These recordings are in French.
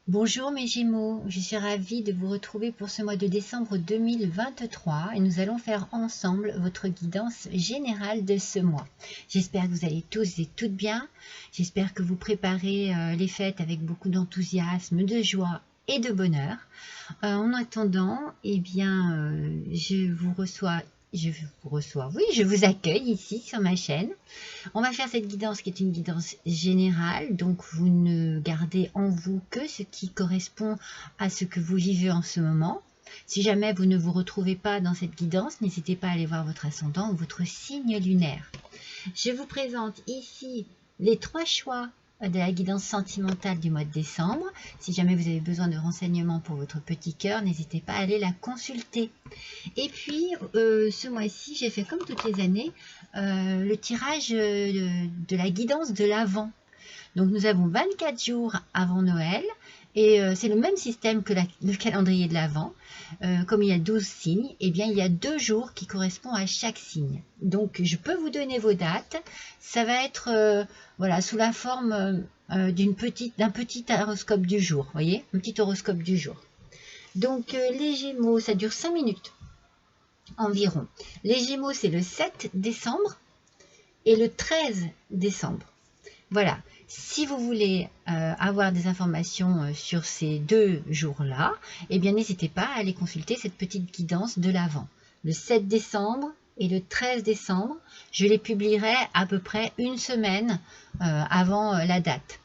Bonjour mes Gémeaux, je suis ravie de vous retrouver pour ce mois de décembre 2023 et nous allons faire ensemble votre guidance générale de ce mois. J'espère que vous allez tous et toutes bien, j'espère que vous préparez les fêtes avec beaucoup d'enthousiasme, de joie et de bonheur. En attendant, je vous accueille ici sur ma chaîne. On va faire cette guidance qui est une guidance générale, donc vous ne gardez en vous que ce qui correspond à ce que vous vivez en ce moment. Si jamais vous ne vous retrouvez pas dans cette guidance, n'hésitez pas à aller voir votre ascendant ou votre signe lunaire. Je vous présente ici les 3 choix de la guidance sentimentale du mois de décembre. Si jamais vous avez besoin de renseignements pour votre petit cœur, n'hésitez pas à aller la consulter. Et puis, ce mois-ci, j'ai fait comme toutes les années, le tirage de la guidance de l'Avent. Donc, nous avons 24 jours avant Noël. Et c'est le même système que le calendrier de l'Avent. Comme il y a 12 signes, eh bien, il y a 2 jours qui correspondent à chaque signe. Donc, je peux vous donner vos dates. Ça va être voilà, sous la forme d'un petit horoscope du jour. Vous voyez, un petit horoscope du jour. Donc, les Gémeaux, ça dure 5 minutes environ. Les Gémeaux, c'est le 7 décembre et le 13 décembre. Voilà. Si vous voulez avoir des informations sur ces 2 jours-là, eh bien, n'hésitez pas à aller consulter cette petite guidance de l'Avent. Le 7 décembre et le 13 décembre, je les publierai à peu près une semaine avant la date.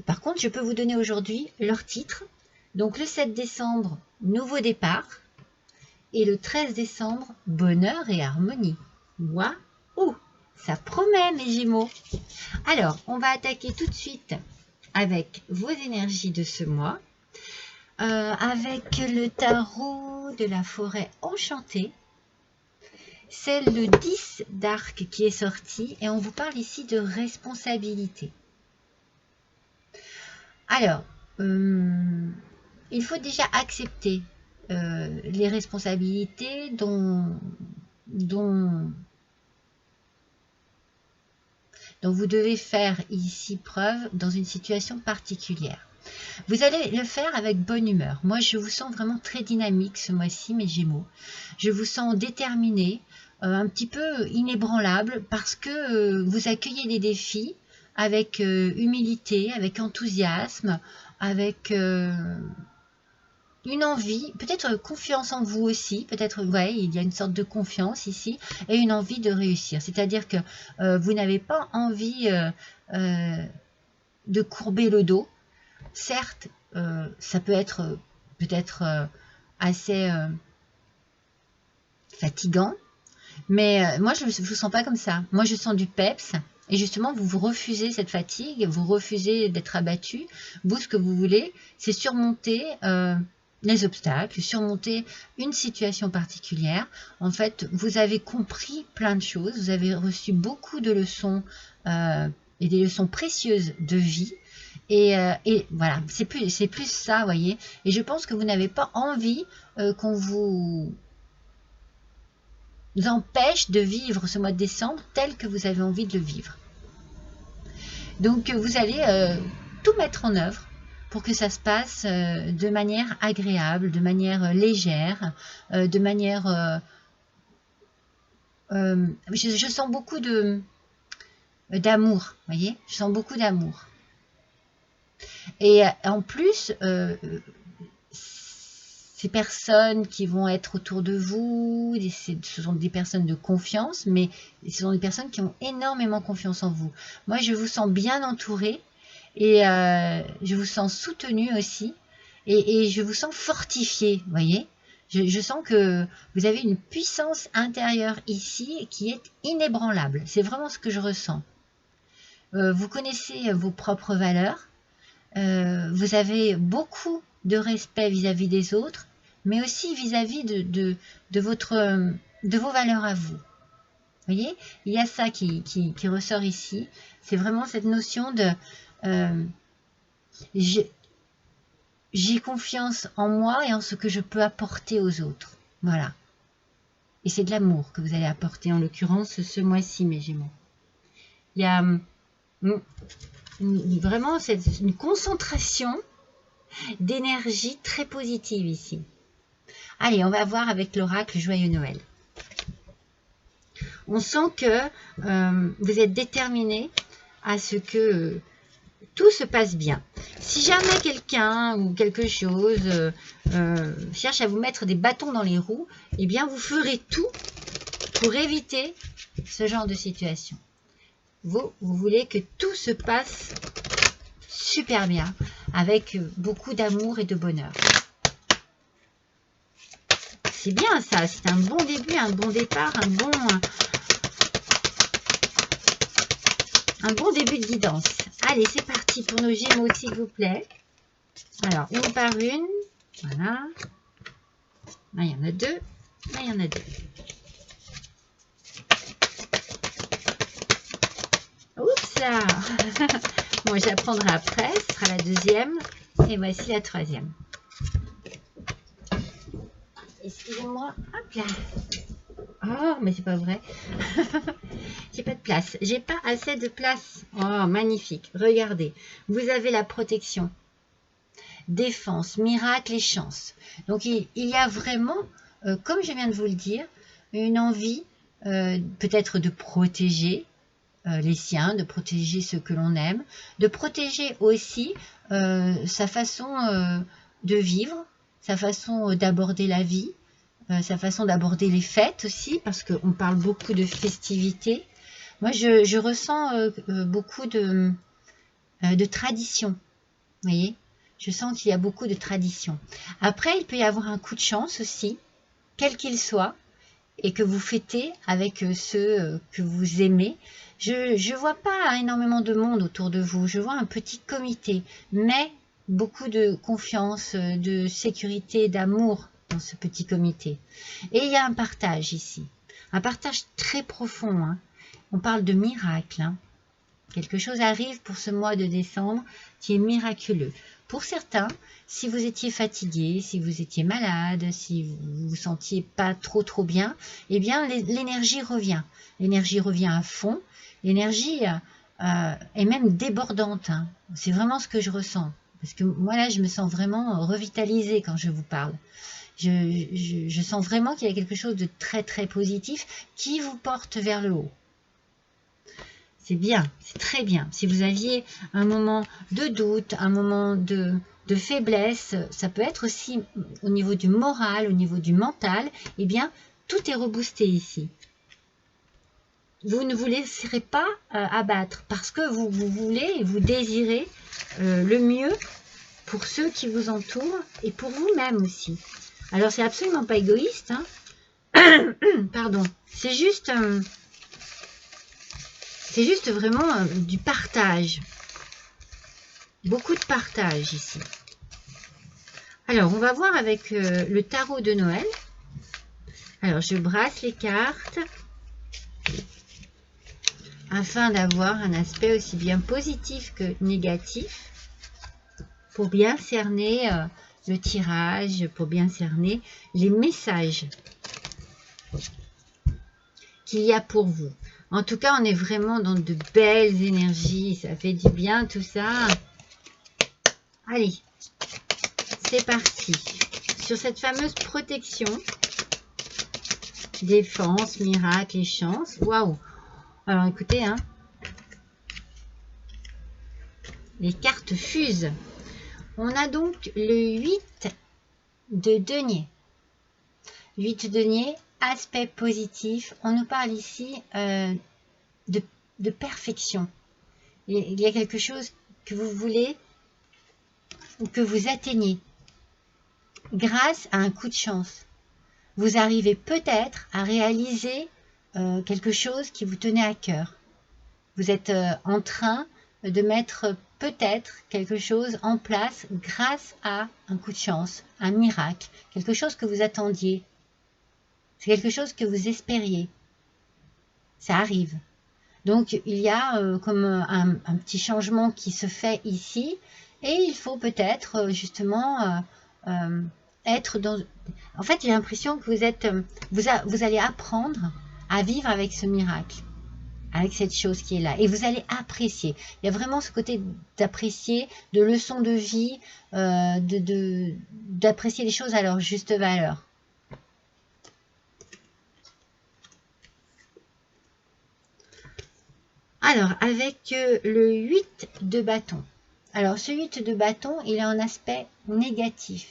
Par contre, je peux vous donner aujourd'hui leur titre. Donc, le 7 décembre, nouveau départ. Et le 13 décembre, bonheur et harmonie. Waouh, ça promet mes Gémeaux. Alors, on va attaquer tout de suite avec vos énergies de ce mois, avec le tarot de la forêt enchantée. C'est le 10 d'arc qui est sorti et on vous parle ici de responsabilité. Alors, il faut déjà accepter les responsabilités dont vous devez faire ici preuve dans une situation particulière. Vous allez le faire avec bonne humeur. Moi, je vous sens vraiment très dynamique ce mois-ci, mes Gémeaux. Je vous sens déterminé, un petit peu inébranlable, parce que vous accueillez les défis avec humilité, avec enthousiasme, avec une envie, peut-être confiance en vous aussi, peut-être, ouais, il y a une sorte de confiance ici, et une envie de réussir. C'est-à-dire que vous n'avez pas envie de courber le dos. Certes, ça peut être peut-être assez fatigant, mais moi, je ne vous sens pas comme ça. Moi, je sens du peps. Et justement, vous refusez cette fatigue, vous refusez d'être abattu. Vous, ce que vous voulez, c'est surmonter les obstacles, surmonter une situation particulière. En fait, vous avez compris plein de choses, vous avez reçu beaucoup de leçons et des leçons précieuses de vie. Et voilà, c'est plus ça, voyez. Et je pense que vous n'avez pas envie qu'on vous empêche de vivre ce mois de décembre tel que vous avez envie de le vivre. Donc, vous allez tout mettre en œuvre pour que ça se passe de manière agréable, de manière légère, de manière... je sens beaucoup d'amour, voyez. Je sens beaucoup d'amour. Et en plus, ces personnes qui vont être autour de vous, ce sont des personnes de confiance, mais ce sont des personnes qui ont énormément confiance en vous. Moi, je vous sens bien entourée et je vous sens soutenue aussi et je vous sens fortifiée, vous voyez. Je sens que vous avez une puissance intérieure ici qui est inébranlable. C'est vraiment ce que je ressens. Vous connaissez vos propres valeurs. Vous avez beaucoup de respect vis-à-vis des autres, mais aussi vis-à-vis de vos valeurs à vous. Vous voyez, il y a ça qui ressort ici. C'est vraiment cette notion de j'ai confiance en moi et en ce que je peux apporter aux autres. Voilà. Et c'est de l'amour que vous allez apporter, en l'occurrence, ce mois-ci, mes Gémeaux. Il y a vraiment une concentration d'énergie très positive ici. Allez, on va voir avec l'oracle Joyeux Noël. On sent que vous êtes déterminé à ce que tout se passe bien. Si jamais quelqu'un ou quelque chose cherche à vous mettre des bâtons dans les roues, eh bien vous ferez tout pour éviter ce genre de situation. Vous voulez que tout se passe super bien, avec beaucoup d'amour et de bonheur. C'est bien ça, c'est un bon début, un bon départ, un bon début de guidance. Allez, c'est parti pour nos Gémeaux, s'il vous plaît. Alors, une par une. Voilà. Là, il y en a deux. Là, il y en a deux. Oups là. Bon, j'apprendrai après. Ce sera la deuxième. Et voici la troisième. Excusez-moi. Hop là. Oh, mais c'est pas vrai. J'ai pas de place. J'ai pas assez de place. Oh, magnifique. Regardez. Vous avez la protection. Défense, miracle et chance. Donc, il y a vraiment, comme je viens de vous le dire, une envie peut-être de protéger les siens, de protéger ceux que l'on aime, de protéger aussi sa façon de vivre, sa façon d'aborder la vie, sa façon d'aborder les fêtes aussi, parce qu'on parle beaucoup de festivités. Moi, je ressens beaucoup de tradition, vous voyez. Je sens qu'il y a beaucoup de tradition. Après, il peut y avoir un coup de chance aussi, quel qu'il soit, et que vous fêtez avec ceux que vous aimez. Je ne vois pas énormément de monde autour de vous. Je vois un petit comité, mais beaucoup de confiance, de sécurité, d'amour dans ce petit comité. Et il y a un partage ici. Un partage très profond. Hein. On parle de miracle. Hein. Quelque chose arrive pour ce mois de décembre qui est miraculeux. Pour certains, si vous étiez fatigué, si vous étiez malade, si vous vous sentiez pas trop bien, eh bien l'énergie revient. L'énergie revient à fond. L'énergie est même débordante. Hein. C'est vraiment ce que je ressens. Parce que moi là, je me sens vraiment revitalisée quand je vous parle. Je sens vraiment qu'il y a quelque chose de très positif qui vous porte vers le haut. C'est bien, c'est très bien. Si vous aviez un moment de doute, un moment de faiblesse, ça peut être aussi au niveau du moral, au niveau du mental, eh bien, tout est reboosté ici. Vous ne vous laisserez pas abattre parce que vous voulez et vous désirez le mieux pour ceux qui vous entourent et pour vous-même aussi. Alors, c'est absolument pas égoïste, hein. Pardon, c'est juste vraiment du partage. Beaucoup de partage ici. Alors, on va voir avec le tarot de Noël. Alors, je brasse les cartes afin d'avoir un aspect aussi bien positif que négatif pour bien cerner le tirage, pour bien cerner les messages qu'il y a pour vous. En tout cas, on est vraiment dans de belles énergies. Ça fait du bien tout ça. Allez, c'est parti. Sur cette fameuse protection, défense, miracle et chance. Waouh! Alors écoutez, hein, les cartes fusent. On a donc le 8 de denier. 8 de denier, aspect positif. On nous parle ici de perfection. Il y a quelque chose que vous voulez ou que vous atteignez grâce à un coup de chance. Vous arrivez peut-être à réaliser quelque chose qui vous tenait à cœur. Vous êtes en train de mettre peut-être quelque chose en place grâce à un coup de chance, un miracle, quelque chose que vous attendiez. C'est quelque chose que vous espériez. Ça arrive. Donc, il y a comme un petit changement qui se fait ici et il faut peut-être justement être dans... En fait, j'ai l'impression que vous allez apprendre à vivre avec ce miracle. avec cette chose qui est là. Et vous allez apprécier. Il y a vraiment ce côté d'apprécier, de leçon de vie, d'apprécier les choses à leur juste valeur. Alors, avec le 8 de bâton. Alors, ce 8 de bâton, il est en aspect négatif.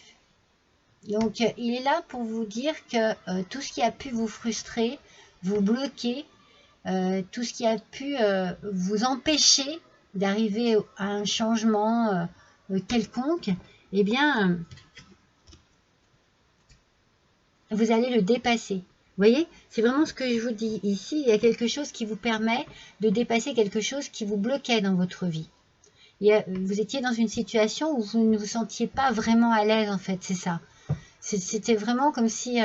Donc, il est là pour vous dire que tout ce qui a pu vous frustrer, vous bloquer, tout ce qui a pu vous empêcher d'arriver à un changement quelconque, eh bien, vous allez le dépasser. Vous voyez, c'est vraiment ce que je vous dis ici. Il y a quelque chose qui vous permet de dépasser quelque chose qui vous bloquait dans votre vie. Vous étiez dans une situation où vous ne vous sentiez pas vraiment à l'aise, en fait, c'est ça. C'était vraiment comme si...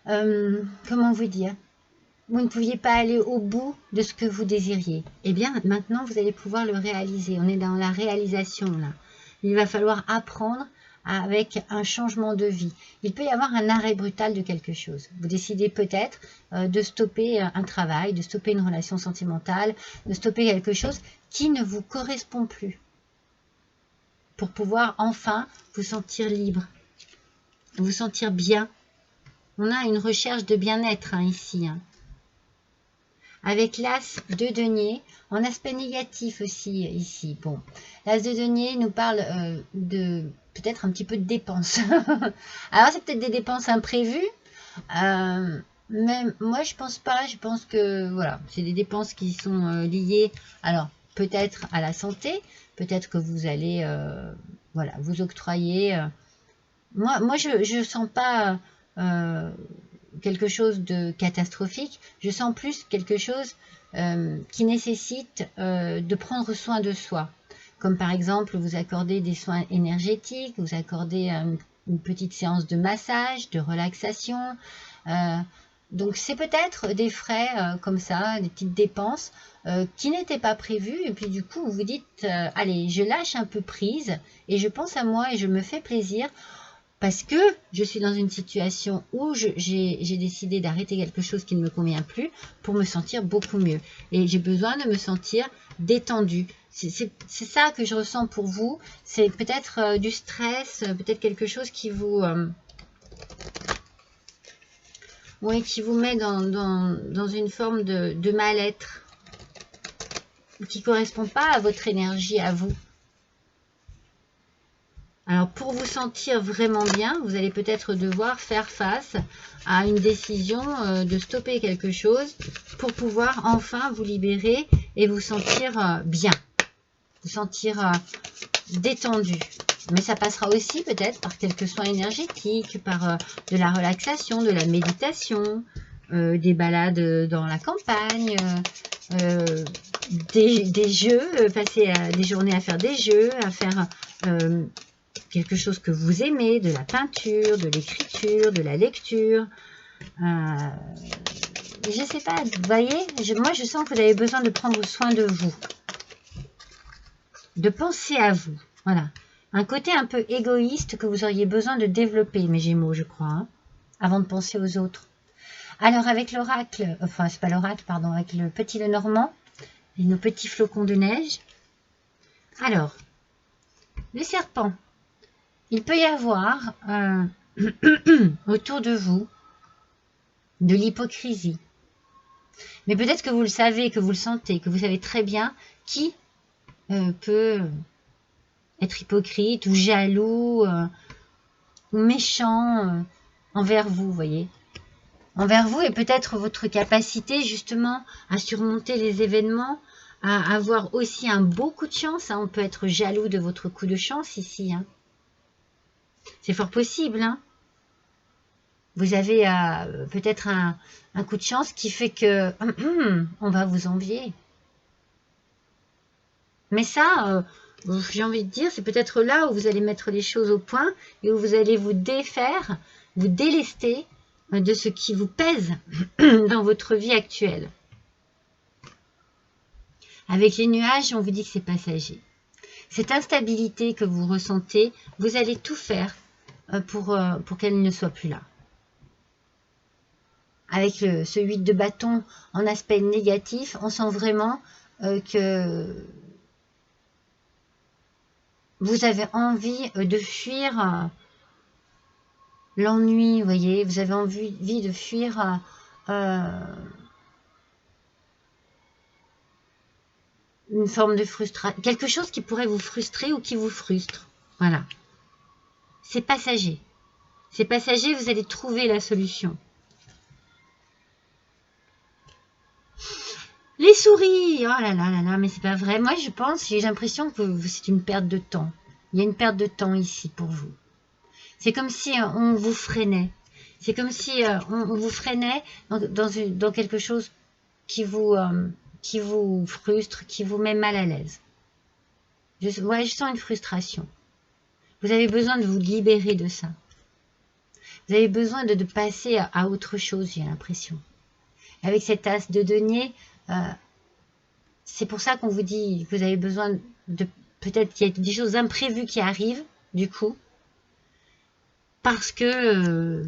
comment vous dire? Vous ne pouviez pas aller au bout de ce que vous désiriez. Eh bien, maintenant, vous allez pouvoir le réaliser. On est dans la réalisation, là. Il va falloir apprendre avec un changement de vie. Il peut y avoir un arrêt brutal de quelque chose. Vous décidez peut-être de stopper un travail, de stopper une relation sentimentale, de stopper quelque chose qui ne vous correspond plus. Pour pouvoir enfin vous sentir libre, vous sentir bien. On a une recherche de bien-être ici. Avec l'as de denier, en aspect négatif aussi ici. Bon, l'as de denier nous parle de peut-être un petit peu de dépenses. Alors c'est peut-être des dépenses imprévues, mais moi je pense pas. Je pense que voilà, c'est des dépenses qui sont liées, alors peut-être à la santé, peut-être que vous allez voilà, vous octroyer. Moi je sens pas quelque chose de catastrophique, je sens plus quelque chose qui nécessite de prendre soin de soi. Comme par exemple, vous accordez des soins énergétiques, vous accordez une petite séance de massage, de relaxation. Donc c'est peut-être des frais comme ça, des petites dépenses qui n'étaient pas prévues. Et puis du coup, vous vous dites, allez, je lâche un peu prise et je pense à moi et je me fais plaisir. Parce que je suis dans une situation où j'ai décidé d'arrêter quelque chose qui ne me convient plus pour me sentir beaucoup mieux. Et j'ai besoin de me sentir détendue. C'est ça que je ressens pour vous. C'est peut-être du stress, peut-être quelque chose qui vous... oui, qui vous met dans une forme de mal-être qui ne correspond pas à votre énergie, à vous. Alors, pour vous sentir vraiment bien, vous allez peut-être devoir faire face à une décision de stopper quelque chose pour pouvoir enfin vous libérer et vous sentir bien, vous sentir détendu. Mais ça passera aussi peut-être par quelques soins énergétiques, par de la relaxation, de la méditation, des balades dans la campagne, des jeux, passer des journées à faire des jeux, à faire... quelque chose que vous aimez, de la peinture, de l'écriture, de la lecture. Je sais pas, vous voyez, moi je sens que vous avez besoin de prendre soin de vous. De penser à vous. Voilà. Un côté un peu égoïste que vous auriez besoin de développer, mes Gémeaux, je crois, hein, avant de penser aux autres. Alors avec l'oracle, enfin c'est pas l'oracle, pardon, avec le petit Lenormand et nos petits flocons de neige. Alors, le serpent. Il peut y avoir autour de vous de l'hypocrisie. Mais peut-être que vous le savez, que vous le sentez, que vous savez très bien qui peut être hypocrite ou jaloux ou méchant envers vous, voyez. Envers vous et peut-être votre capacité justement à surmonter les événements, à avoir aussi un beau coup de chance. Hein. On peut être jaloux de votre coup de chance ici, hein. C'est fort possible, hein. Vous avez peut-être un coup de chance qui fait que on va vous envier. Mais ça, j'ai envie de dire, c'est peut-être là où vous allez mettre les choses au point et où vous allez vous défaire, vous délester de ce qui vous pèse dans votre vie actuelle. Avec les nuages, on vous dit que c'est passager. Cette instabilité que vous ressentez, vous allez tout faire pour qu'elle ne soit plus là. avec ce 8 de bâton en aspect négatif, on sent vraiment que vous avez envie de fuir l'ennui, vous voyez, vous avez envie de fuir une forme de frustration, quelque chose qui pourrait vous frustrer ou qui vous frustre. Voilà. C'est passager. C'est passager, vous allez trouver la solution. Les souris, oh là là là là, mais c'est pas vrai. Moi, je pense, j'ai l'impression que c'est une perte de temps. Il y a une perte de temps ici pour vous. C'est comme si on vous freinait. C'est comme si on vous freinait dans quelque chose qui vous frustre, qui vous met mal à l'aise. Je sens une frustration. Vous avez besoin de vous libérer de ça. Vous avez besoin de passer à autre chose, j'ai l'impression. Avec cet as de denier, c'est pour ça qu'on vous dit que vous avez besoin de... Peut-être qu'il y a des choses imprévues qui arrivent, du coup. Parce que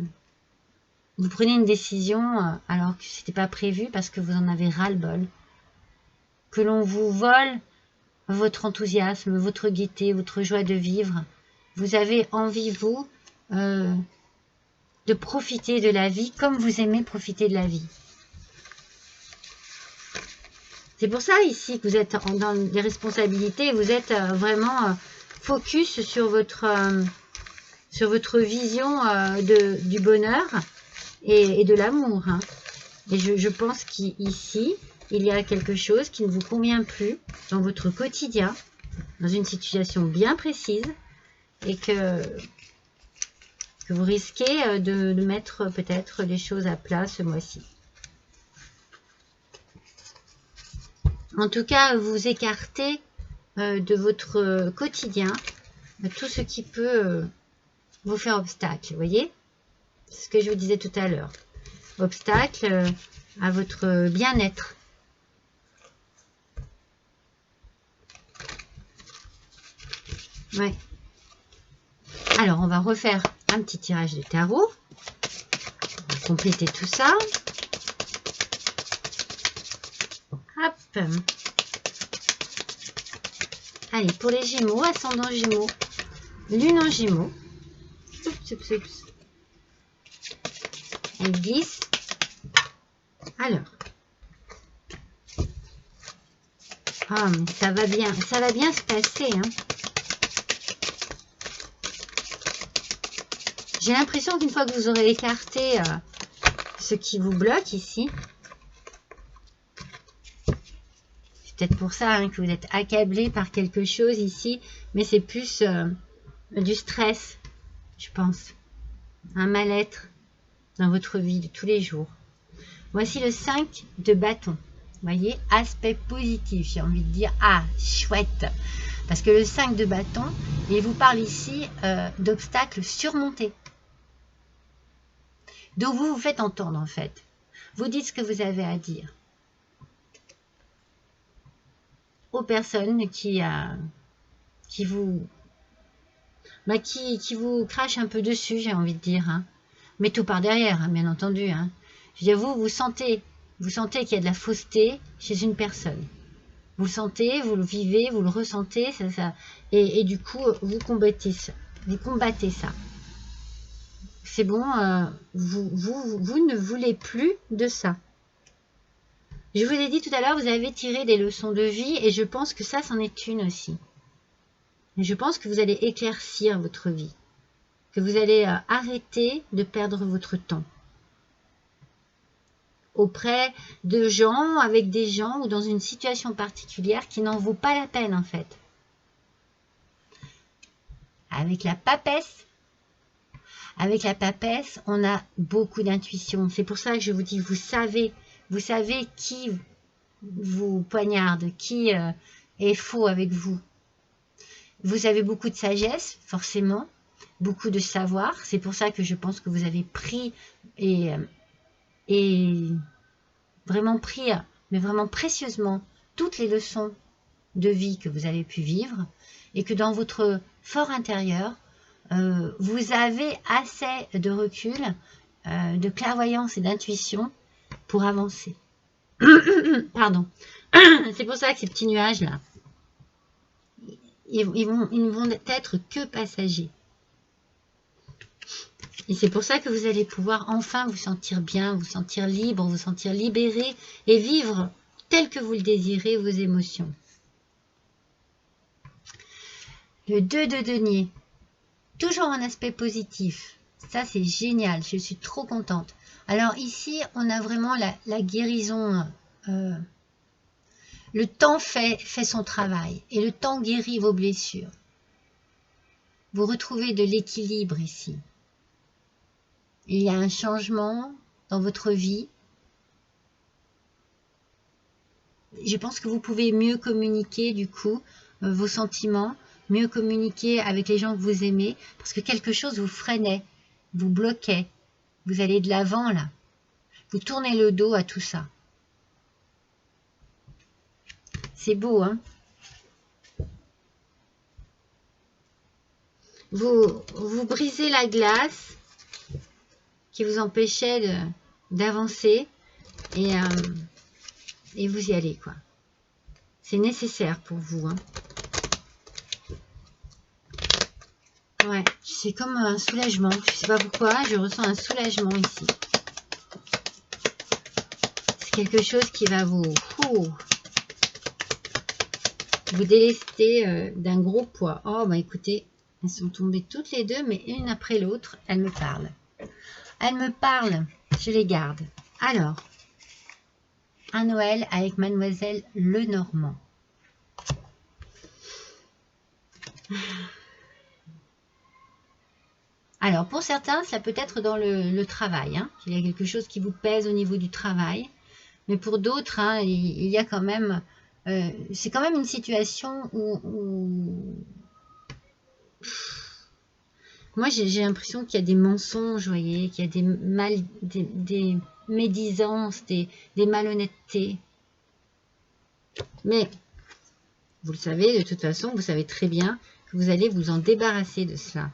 vous prenez une décision alors que ce n'était pas prévu, parce que vous en avez ras-le-bol. Que l'on vous vole votre enthousiasme, votre gaieté, votre joie de vivre. Vous avez envie, vous, de profiter de la vie comme vous aimez profiter de la vie. C'est pour ça ici que vous êtes dans des responsabilités, vous êtes vraiment focus sur votre vision du bonheur et de l'amour. Hein. Et je pense qu'ici, il y a quelque chose qui ne vous convient plus dans votre quotidien, dans une situation bien précise, et que vous risquez de mettre peut-être les choses à plat ce mois-ci. En tout cas, vous écartez de votre quotidien tout ce qui peut vous faire obstacle, vous voyez? C'est ce que je vous disais tout à l'heure. Obstacle à votre bien-être. Ouais. Alors, on va refaire un petit tirage de tarot. On va compléter tout ça. Hop. Allez, pour les Gémeaux, ascendant Gémeaux, Lune en Gémeaux. Oups, oups, oups. Elle glisse. Alors. Ah, mais ça va bien se passer. Hein. J'ai l'impression qu'une fois que vous aurez écarté ce qui vous bloque ici, c'est peut-être pour ça hein, que vous êtes accablé par quelque chose ici, mais c'est plus du stress, je pense, un mal-être dans votre vie de tous les jours. Voici le 5 de bâton. Vous voyez, aspect positif, j'ai envie de dire, ah, chouette. Parce que le 5 de bâton, il vous parle ici d'obstacles surmontés. Donc vous vous faites entendre en fait. Vous dites ce que vous avez à dire aux personnes qui vous crachent un peu dessus, j'ai envie de dire. Hein. Mais tout par derrière, hein, bien entendu. Hein. Je veux dire, vous sentez qu'il y a de la fausseté chez une personne. Vous le sentez, vous le vivez, vous le ressentez, et du coup, vous combattez ça. C'est bon, vous ne voulez plus de ça. Je vous ai dit tout à l'heure, vous avez tiré des leçons de vie, et je pense que ça, c'en est une aussi. Je pense que vous allez éclaircir votre vie, que vous allez arrêter de perdre votre temps auprès de gens, avec des gens ou dans une situation particulière qui n'en vaut pas la peine en fait. Avec la papesse, on a beaucoup d'intuition. C'est pour ça que je vous dis, vous savez qui vous poignarde, qui est faux avec vous. Vous avez beaucoup de sagesse, forcément, beaucoup de savoir. C'est pour ça que je pense que vous avez pris et vraiment pris, mais vraiment précieusement, toutes les leçons de vie que vous avez pu vivre et que dans votre fort intérieur, vous avez assez de recul de clairvoyance et d'intuition pour avancer. Pardon. C'est pour ça que ces petits nuages-là, ils ne vont être que passagers. Et c'est pour ça que vous allez pouvoir enfin vous sentir bien, vous sentir libre, vous sentir libéré et vivre tel que vous le désirez vos émotions. Le 2 de denier, toujours un aspect positif. Ça, c'est génial, je suis trop contente. Alors ici, on a vraiment la guérison. Le temps fait son travail et le temps guérit vos blessures. Vous retrouvez de l'équilibre ici. Il y a un changement dans votre vie. Je pense que vous pouvez mieux communiquer du coup vos sentiments, mieux communiquer avec les gens que vous aimez, parce que quelque chose vous freinait, vous bloquait. Vous allez de l'avant là. Vous tournez le dos à tout ça. C'est beau, hein? Vous brisez la glace qui vous empêchait d'avancer et vous y allez, quoi. C'est nécessaire pour vous, hein. Ouais, c'est comme un soulagement. Je sais pas pourquoi, je ressens un soulagement ici. C'est quelque chose qui va vous délester d'un gros poids. Oh, bah écoutez, elles sont tombées toutes les deux, mais une après l'autre, elles me parlent. Elles me parlent, je les garde. Alors, un Noël avec Mademoiselle Lenormand. Alors, pour certains, ça peut être dans le travail. Hein. Il y a quelque chose qui vous pèse au niveau du travail. Mais pour d'autres, hein, il y a quand même... c'est quand même une situation où... Moi, j'ai l'impression qu'il y a des mensonges, vous voyez, qu'il y a des médisances, des malhonnêtetés. Mais, vous le savez, de toute façon, vous savez très bien que vous allez vous en débarrasser de cela.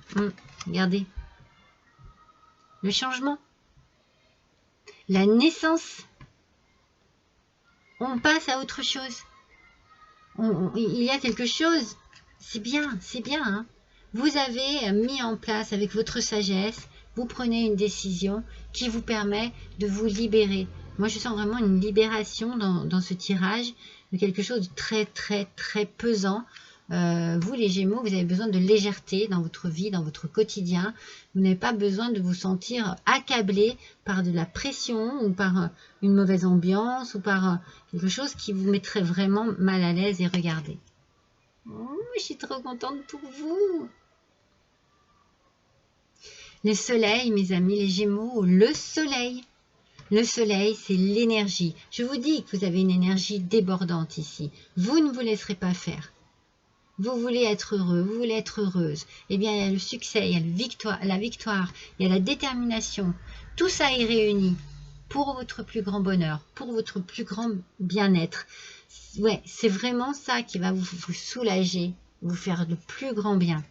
Regardez. Le changement. La naissance. On passe à autre chose. Il y a quelque chose. C'est bien, hein. Vous avez mis en place avec votre sagesse, vous prenez une décision qui vous permet de vous libérer. Moi, je sens vraiment une libération dans ce tirage, de quelque chose de très, très, très pesant. Vous, les Gémeaux, vous avez besoin de légèreté dans votre vie, dans votre quotidien. Vous n'avez pas besoin de vous sentir accablé par de la pression ou par une mauvaise ambiance ou par quelque chose qui vous mettrait vraiment mal à l'aise. Et regardez. Oh, je suis trop contente pour vous. Le soleil, mes amis, les Gémeaux, le soleil. Le soleil, c'est l'énergie. Je vous dis que vous avez une énergie débordante ici. Vous ne vous laisserez pas faire. Vous voulez être heureux, vous voulez être heureuse. Eh bien, il y a le succès, il y a la victoire, il y a la détermination. Tout ça est réuni pour votre plus grand bonheur, pour votre plus grand bien-être. Ouais, c'est vraiment ça qui va vous soulager, vous faire le plus grand bien.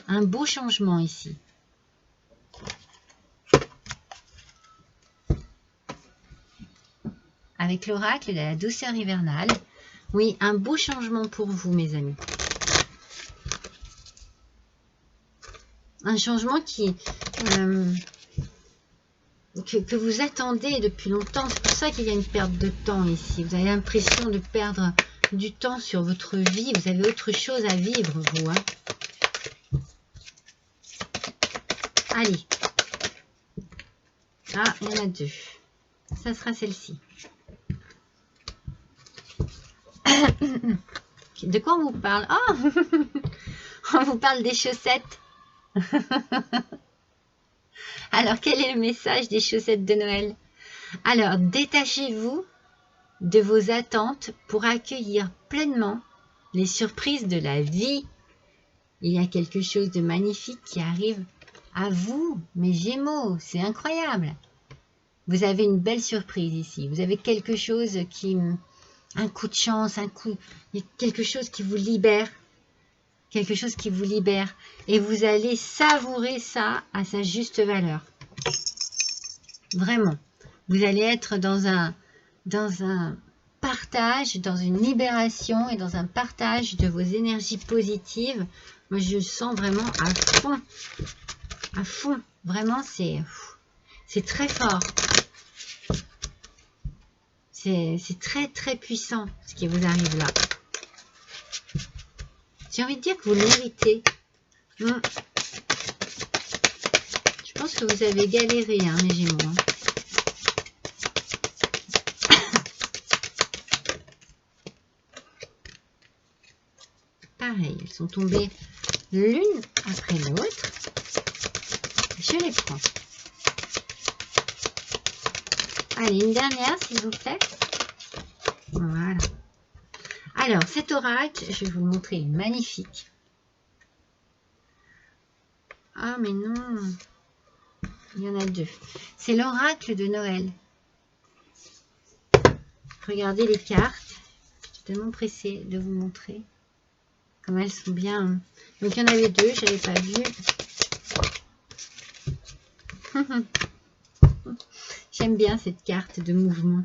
Un beau changement ici. Avec l'oracle de la douceur hivernale. Oui, un beau changement pour vous, mes amis. Un changement que vous attendez depuis longtemps. C'est pour ça qu'il y a une perte de temps ici. Vous avez l'impression de perdre du temps sur votre vie. Vous avez autre chose à vivre, vous. Hein. Allez. Ah, il y en a deux. Ça sera celle-ci. De quoi on vous parle? Oh, on vous parle des chaussettes. Alors, quel est le message des chaussettes de Noël? Alors, détachez-vous de vos attentes pour accueillir pleinement les surprises de la vie. Il y a quelque chose de magnifique qui arrive à vous, mes Gémeaux. C'est incroyable. Vous avez une belle surprise ici. Vous avez quelque chose qui... Un coup de chance, quelque chose qui vous libère. quelque chose qui vous libère. Et vous allez savourer ça à sa juste valeur. Vraiment. Vous allez être dans un partage, dans une libération et dans un partage de vos énergies positives. Moi, je le sens vraiment à fond. À fond. Vraiment, c'est très fort. C'est très, très puissant ce qui vous arrive là. J'ai envie de dire que vous le méritez. Je pense que vous avez galéré, hein, mes Gémeaux. Hein. Pareil, elles sont tombées l'une après l'autre. Je les prends. Allez, une dernière, s'il vous plaît. Voilà. Alors, cet oracle, je vais vous le montrer, il est magnifique. Ah, mais non. Il y en a deux. C'est l'oracle de Noël. Regardez les cartes. Je suis tellement pressée de vous montrer comme elles sont bien. Donc, il y en avait deux, je n'avais pas vu. J'aime bien cette carte de mouvement.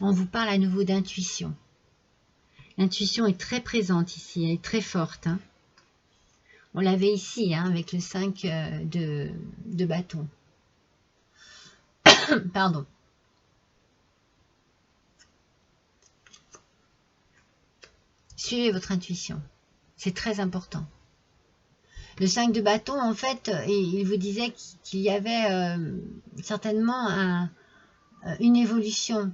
On vous parle à nouveau d'intuition. L'intuition est très présente ici, elle est très forte. Hein. On l'avait ici, hein, avec le 5 de bâton. Pardon. Suivez votre intuition. C'est très important. Le 5 de bâton, en fait, il vous disait qu'il y avait certainement une évolution.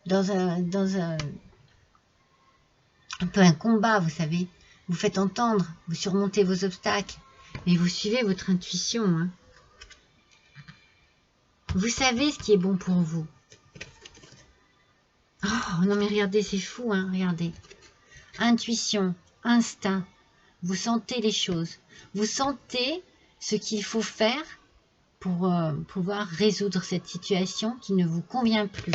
Dans un peu un combat, vous savez. Vous faites entendre, vous surmontez vos obstacles, mais vous suivez votre intuition. Hein. Vous savez ce qui est bon pour vous. Oh, non mais regardez, c'est fou, hein, regardez. Intuition, instinct, vous sentez les choses. Vous sentez ce qu'il faut faire pour pouvoir résoudre cette situation qui ne vous convient plus.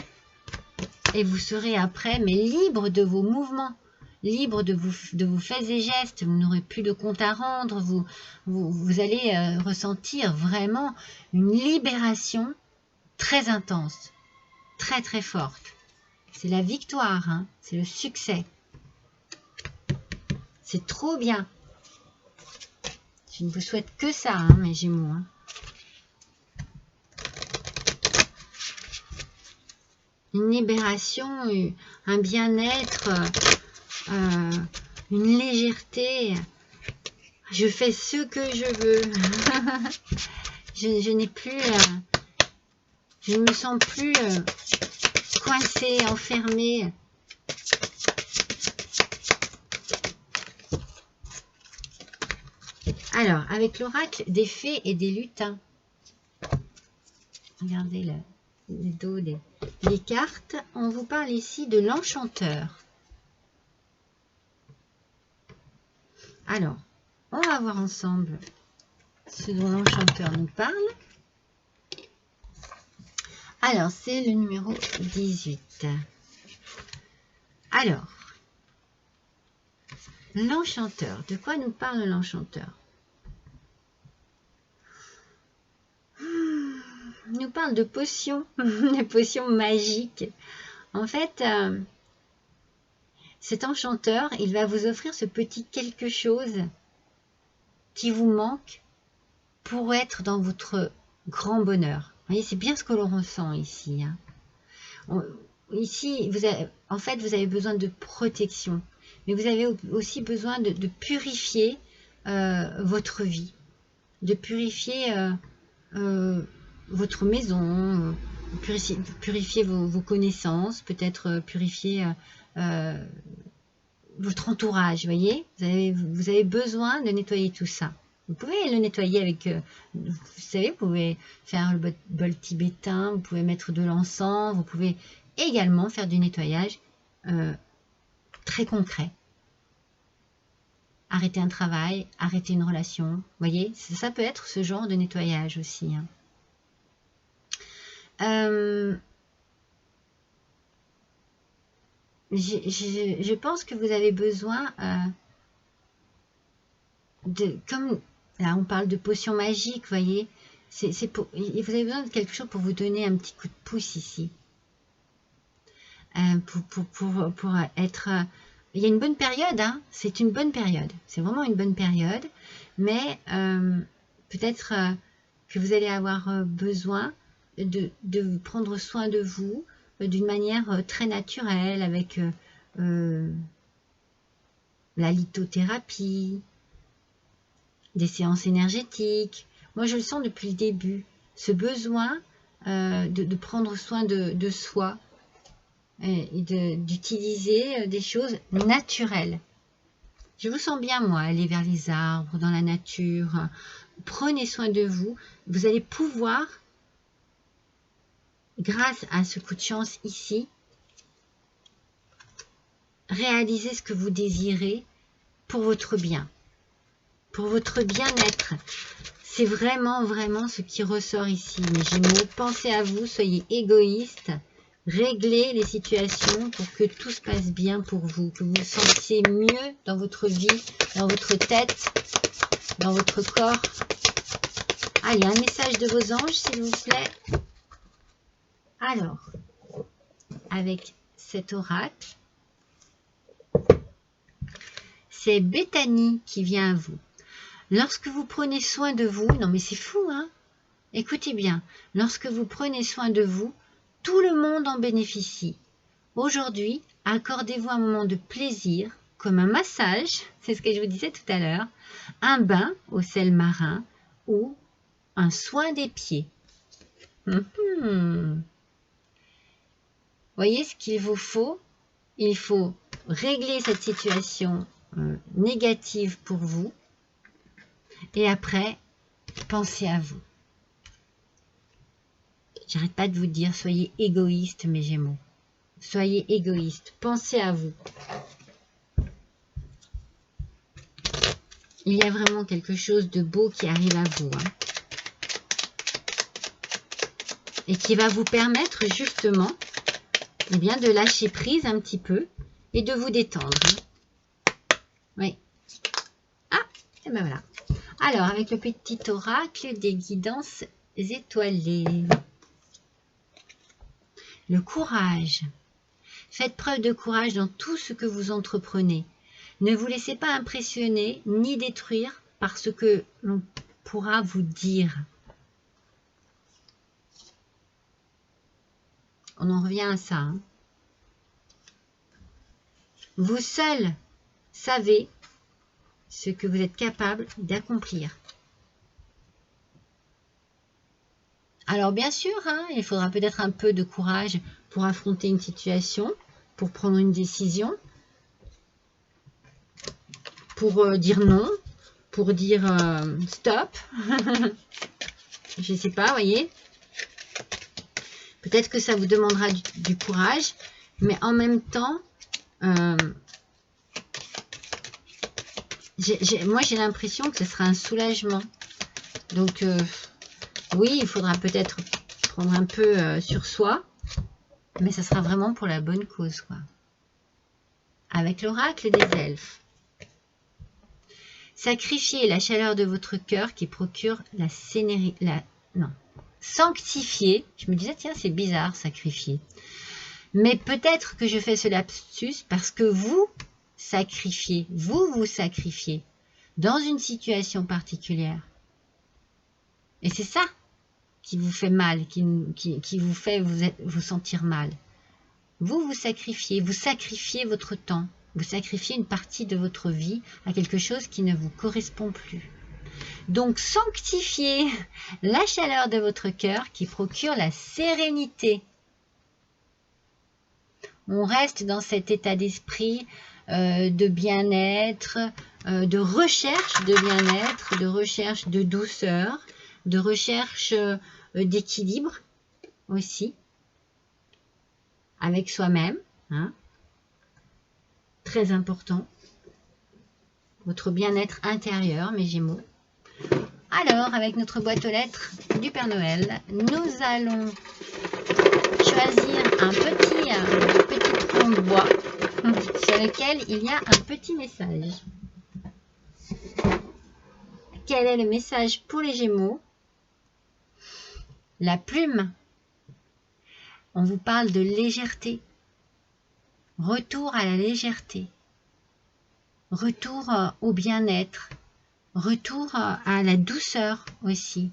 Et vous serez après, mais libre de vos mouvements, libre de vos faits et gestes. Vous n'aurez plus de compte à rendre. Vous allez ressentir vraiment une libération très intense, très très forte. C'est la victoire, hein, c'est le succès. C'est trop bien. Je ne vous souhaite que ça, hein, mes Gémeaux. Hein. Une libération, un bien-être, une légèreté. Je fais ce que je veux. je n'ai plus... je ne me sens plus coincée, enfermée. Alors, avec l'oracle des fées et des lutins. Regardez le dos des cartes. On vous parle ici de l'enchanteur. Alors, on va voir ensemble ce dont l'enchanteur nous parle. Alors, c'est le numéro 18. Alors, l'enchanteur. De quoi nous parle l'enchanteur? Il nous parle de potions, de potions magiques. En fait, cet enchanteur, il va vous offrir ce petit quelque chose qui vous manque pour être dans votre grand bonheur. Vous voyez, c'est bien ce que l'on ressent ici. Hein. Ici, en fait, vous avez besoin de protection, mais vous avez aussi besoin de purifier votre vie, de purifier votre maison, purifier vos connaissances, peut-être purifier votre entourage, vous voyez, vous avez besoin de nettoyer tout ça. Vous pouvez le nettoyer avec, vous savez, vous pouvez faire le bol tibétain, vous pouvez mettre de l'encens, vous pouvez également faire du nettoyage très concret. Arrêter un travail, arrêter une relation, vous voyez, ça peut être ce genre de nettoyage aussi. Hein. je pense que vous avez besoin comme là on parle de potion magique, vous voyez, vous avez besoin de quelque chose pour vous donner un petit coup de pouce ici. Pour être... il y a une bonne période, hein, c'est une bonne période, c'est vraiment une bonne période, mais peut-être que vous allez avoir besoin de prendre soin de vous d'une manière très naturelle, avec la lithothérapie, des séances énergétiques. Moi, je le sens depuis le début, ce besoin de prendre soin de soi et d'utiliser des choses naturelles. Je vous sens bien, moi, aller vers les arbres, dans la nature. Prenez soin de vous. Vous allez pouvoir, grâce à ce coup de chance ici, réaliser ce que vous désirez pour votre bien, pour votre bien-être. C'est vraiment, vraiment ce qui ressort ici. Mes Gémeaux, pensez à vous, soyez égoïstes, réglez les situations pour que tout se passe bien pour vous, que vous vous sentiez mieux dans votre vie, dans votre tête, dans votre corps. Allez, un message de vos anges, s'il vous plaît. Alors, avec cet oracle, c'est Bethany qui vient à vous. Lorsque vous prenez soin de vous, non mais c'est fou, hein? Écoutez bien, lorsque vous prenez soin de vous, tout le monde en bénéficie. Aujourd'hui, accordez-vous un moment de plaisir, comme un massage, c'est ce que je vous disais tout à l'heure, un bain au sel marin ou un soin des pieds. Voyez ce qu'il vous faut? Il faut régler cette situation négative pour vous. Et après, pensez à vous. J'arrête pas de vous dire, soyez égoïstes, mes Gémeaux. Soyez égoïstes, pensez à vous. Il y a vraiment quelque chose de beau qui arrive à vous. Hein, et qui va vous permettre justement de lâcher prise un petit peu et de vous détendre. Hein. Oui. Ah, et ben voilà. Alors, avec le petit oracle des guidances étoilées. Le courage. Faites preuve de courage dans tout ce que vous entreprenez. Ne vous laissez pas impressionner ni détruire par ce que l'on pourra vous dire. On en revient à ça. Hein. Vous seul savez ce que vous êtes capable d'accomplir. Alors bien sûr, hein, il faudra peut-être un peu de courage pour affronter une situation, pour prendre une décision, pour dire non, pour dire stop. Je ne sais pas, voyez. Peut-être que ça vous demandera du courage, mais en même temps, moi j'ai l'impression que ce sera un soulagement. Donc oui, il faudra peut-être prendre un peu sur soi, mais ça sera vraiment pour la bonne cause, quoi. Avec l'oracle des elfes. Sacrifiez la chaleur de votre cœur qui procure la sanctifier. Je me disais, tiens, c'est bizarre, sacrifier. Mais peut-être que je fais ce lapsus parce que vous sacrifiez, vous sacrifiez dans une situation particulière. Et c'est ça qui vous fait mal, qui vous fait vous sentir mal. Vous sacrifiez votre temps, vous sacrifiez une partie de votre vie à quelque chose qui ne vous correspond plus. Donc sanctifiez la chaleur de votre cœur qui procure la sérénité. On reste dans cet état d'esprit de bien-être, de recherche de bien-être, de recherche de douceur, de recherche d'équilibre aussi, avec soi-même, hein, très important, votre bien-être intérieur, mes Gémeaux. Alors, avec notre boîte aux lettres du Père Noël, nous allons choisir un petit tronc de bois dans lequel il y a un petit message. Quel est le message pour les Gémeaux? La plume. On vous parle de légèreté. Retour à la légèreté. Retour au bien-être. Retour à la douceur aussi.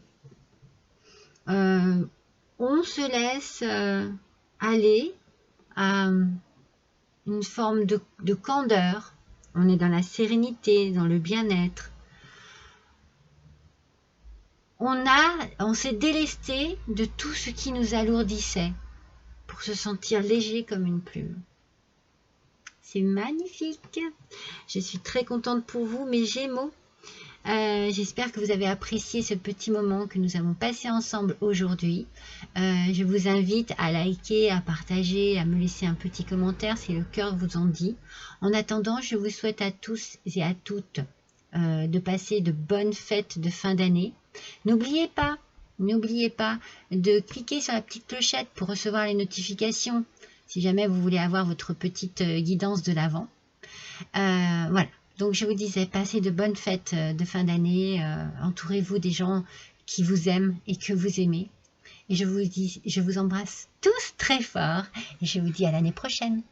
On se laisse aller à une forme de candeur. On est dans la sérénité, dans le bien-être. On s'est délesté de tout ce qui nous alourdissait pour se sentir léger comme une plume. C'est magnifique. Je suis très contente pour vous, mes Gémeaux. J'espère que vous avez apprécié ce petit moment que nous avons passé ensemble aujourd'hui. Je vous invite à liker, à partager, à me laisser un petit commentaire si le cœur vous en dit. En attendant, je vous souhaite à tous et à toutes de passer de bonnes fêtes de fin d'année. N'oubliez pas de cliquer sur la petite clochette pour recevoir les notifications si jamais vous voulez avoir votre petite guidance de l'Avent. Voilà. Donc je vous disais, passez de bonnes fêtes de fin d'année, entourez-vous des gens qui vous aiment et que vous aimez. Et je vous embrasse tous très fort et je vous dis à l'année prochaine.